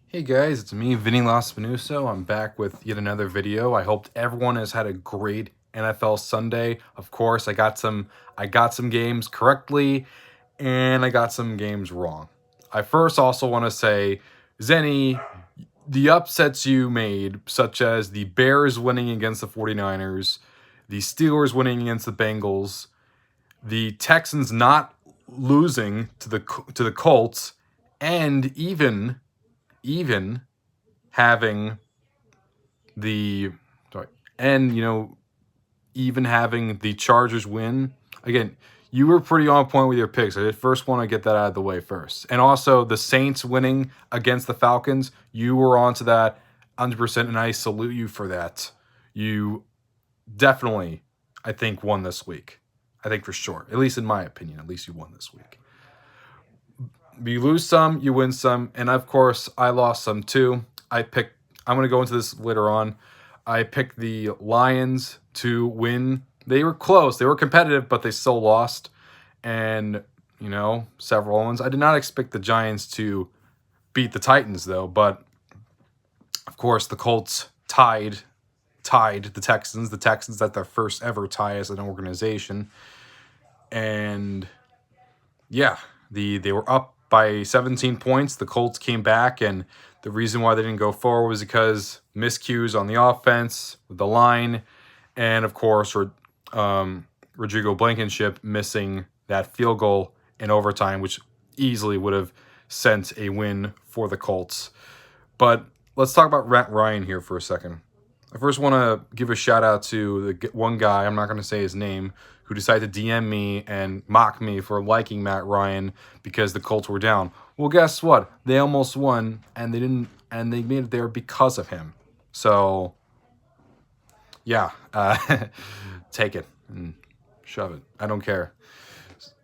Hey guys, it's me, Vinny Lospinuso. I'm back with yet another video. I hope everyone has had a great NFL Sunday. Of course, I got some games correctly and I got some games wrong. I first also want to say, Zenny, the upsets you made, such as the Bears winning against the 49ers, the Steelers winning against the Bengals, the Texans not losing to the Colts, and even having the sorry, and even having the Chargers win again. You were pretty on point with your picks. I first want to get that out of the way first, and also the Saints winning against the Falcons. You were on to that 100%, and I salute you for that. You definitely, I think, won this week. I think for sure, at least in my opinion, at least you won this week. You lose some, you win some, and of course, I lost some too. I'm going to go into this later on. I picked the Lions to win. They were close, they were competitive, but they still lost. And, several ones. I did not expect the Giants to beat the Titans, though, but of course, the Colts tied the Texans. The Texans at their first ever tie as an organization. And yeah, they were up by 17 points. The Colts came back, and the reason why they didn't go forward was because miscues on the offense, with the line, and of course, Rodrigo Blankenship missing that field goal in overtime, which easily would have sent a win for the Colts. But let's talk about Matt Ryan here for a second. I first want to give a shout out to the one guy, I'm not going to say his name, who decided to DM me and mock me for liking Matt Ryan because the Colts were down. Well, guess what? They almost won, and they made it there because of him. So, yeah, take it and shove it. I don't care.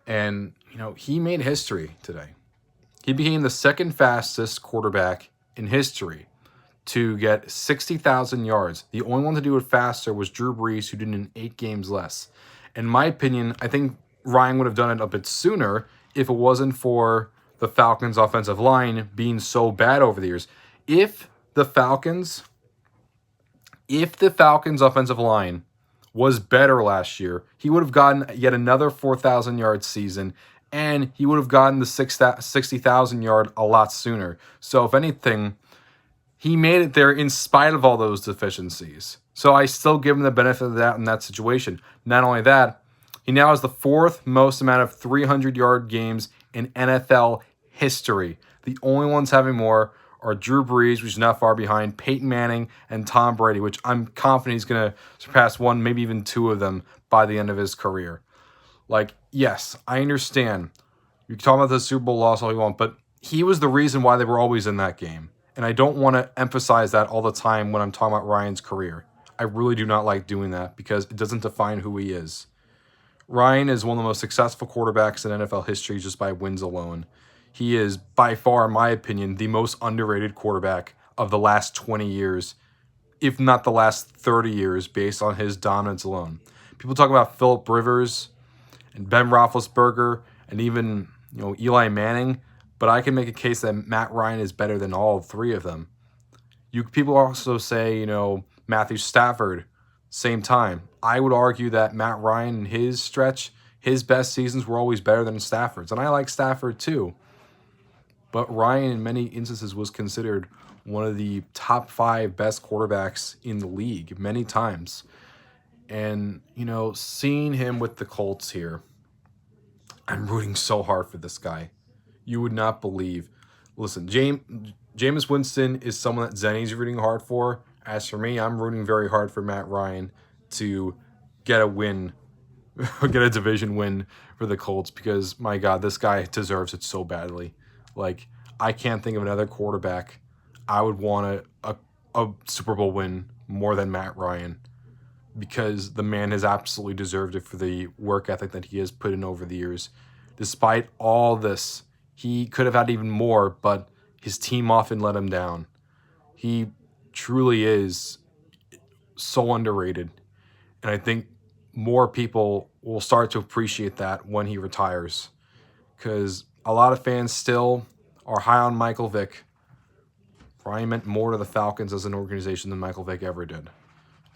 And, he made history today. He became the second fastest quarterback in history to get 60,000 yards. The only one to do it faster was Drew Brees, who did it in 8 games less. In my opinion, I think Ryan would have done it a bit sooner if it wasn't for the Falcons' offensive line being so bad over the years. If the Falcons' offensive line was better last year, he would have gotten yet another 4,000 yard season, and he would have gotten the 60,000 yard a lot sooner. So if anything, he made it there in spite of all those deficiencies. So I still give him the benefit of that in that situation. Not only that, he now has the 4th most amount of 300-yard games in NFL history. The only ones having more are Drew Brees, which is not far behind, Peyton Manning, and Tom Brady, which I'm confident he's going to surpass one, maybe even 2 of them by the end of his career. Yes, I understand. You can talk about the Super Bowl loss all you want, but he was the reason why they were always in that game. And I don't want to emphasize that all the time when I'm talking about Ryan's career. I really do not like doing that because it doesn't define who he is. Ryan is one of the most successful quarterbacks in NFL history just by wins alone. He is, by far, in my opinion, the most underrated quarterback of the last 20 years, if not the last 30 years, based on his dominance alone. People talk about Phillip Rivers and Ben Roethlisberger and even Eli Manning, but I can make a case that Matt Ryan is better than all 3 of them. People also say, Matthew Stafford, same time. I would argue that Matt Ryan in his stretch, his best seasons were always better than Stafford's. And I like Stafford too. But Ryan, in many instances, was considered one of the top 5 best quarterbacks in the league many times. And, seeing him with the Colts here, I'm rooting so hard for this guy. You would not believe. Listen, Jameis Winston is someone that Zenny's rooting hard for. As for me, I'm rooting very hard for Matt Ryan to get a win, get a division win for the Colts because, my God, this guy deserves it so badly. I can't think of another quarterback I would want a Super Bowl win more than Matt Ryan because the man has absolutely deserved it for the work ethic that he has put in over the years. Despite all this, he could have had even more, but his team often let him down. He truly is so underrated. And I think more people will start to appreciate that when he retires. Because a lot of fans still are high on Michael Vick. Ryan meant more to the Falcons as an organization than Michael Vick ever did.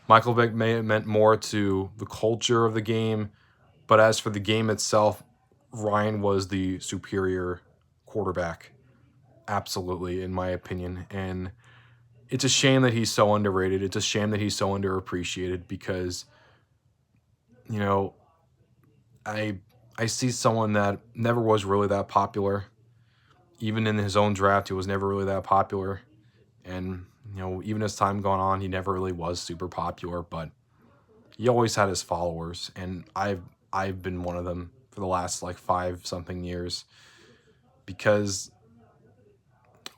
Michael Vick may have meant more to the culture of the game, but as for the game itself, Ryan was the superior quarterback. Absolutely, in my opinion. And it's a shame that he's so underrated. It's a shame that he's so underappreciated because, you know, I see someone that never was really that popular. Even in his own draft, he was never really that popular. And, you know, even as time gone on, he never really was super popular, but he always had his followers. And I've been one of them for the last like 5-something years because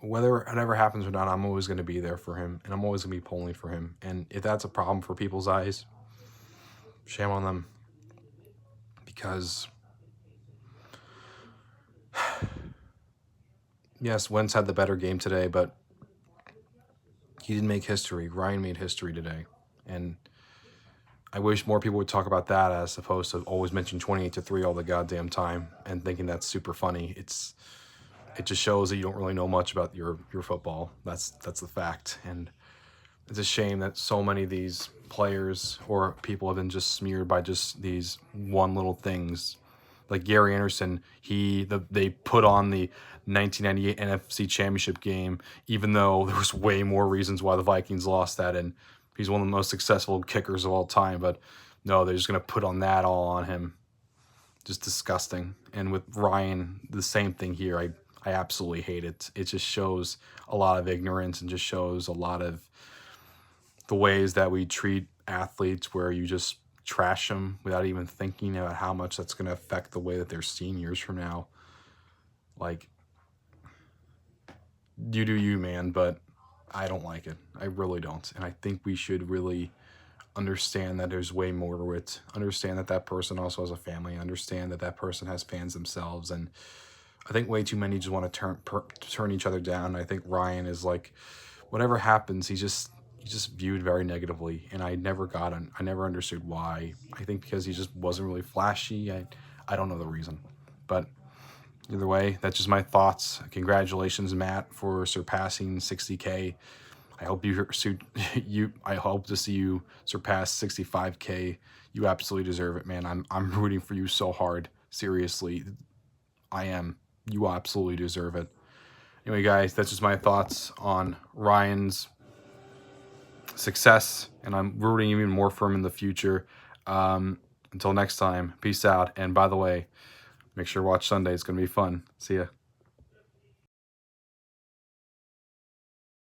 whether it ever happens or not, I'm always going to be there for him, and I'm always going to be pulling for him. And if that's a problem for people's eyes, shame on them. Because, yes, Wentz had the better game today, but he didn't make history. Ryan made history today. And I wish more people would talk about that as opposed to always mention 28-3 all the goddamn time and thinking that's super funny. It just shows that you don't really know much about your football. That's the fact. And it's a shame that so many of these players or people have been just smeared by just these one little things. Like Gary Anderson, they put on the 1998 NFC Championship game, even though there was way more reasons why the Vikings lost that, and he's one of the most successful kickers of all time. But no, they're just gonna put on that all on him. Just disgusting. And with Ryan, the same thing here. I absolutely hate it. It just shows a lot of ignorance and just shows a lot of the ways that we treat athletes where you just trash them without even thinking about how much that's going to affect the way that they're seen years from now. Like, you do you, man, but I don't like it. I really don't. And I think we should really understand that there's way more to it. Understand that that person also has a family. Understand that that person has fans themselves. And I think way too many just want to turn each other down. I think Ryan is like, whatever happens, he's just viewed very negatively, and I never understood why. I think because he just wasn't really flashy. I don't know the reason, but either way, that's just my thoughts. Congratulations, Matt, for surpassing 60K. I hope I hope to see you surpass 65K. You absolutely deserve it, man. I'm rooting for you so hard. Seriously, I am. You absolutely deserve it. Anyway, guys, that's just my thoughts on Ryan's success, and I'm rooting even more for him in the future. Until next time, peace out. And by the way, make sure to watch Sunday. It's going to be fun. See ya.